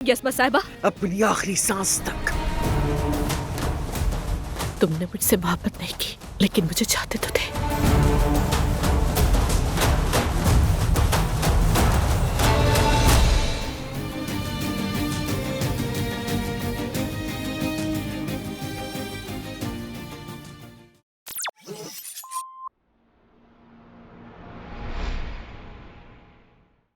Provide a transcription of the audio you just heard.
यस्मा साहिबा, अपनी आखिरी सांस तक। तुमने मुझसे मोहब्बत नहीं की, लेकिन मुझे चाहते तो थे।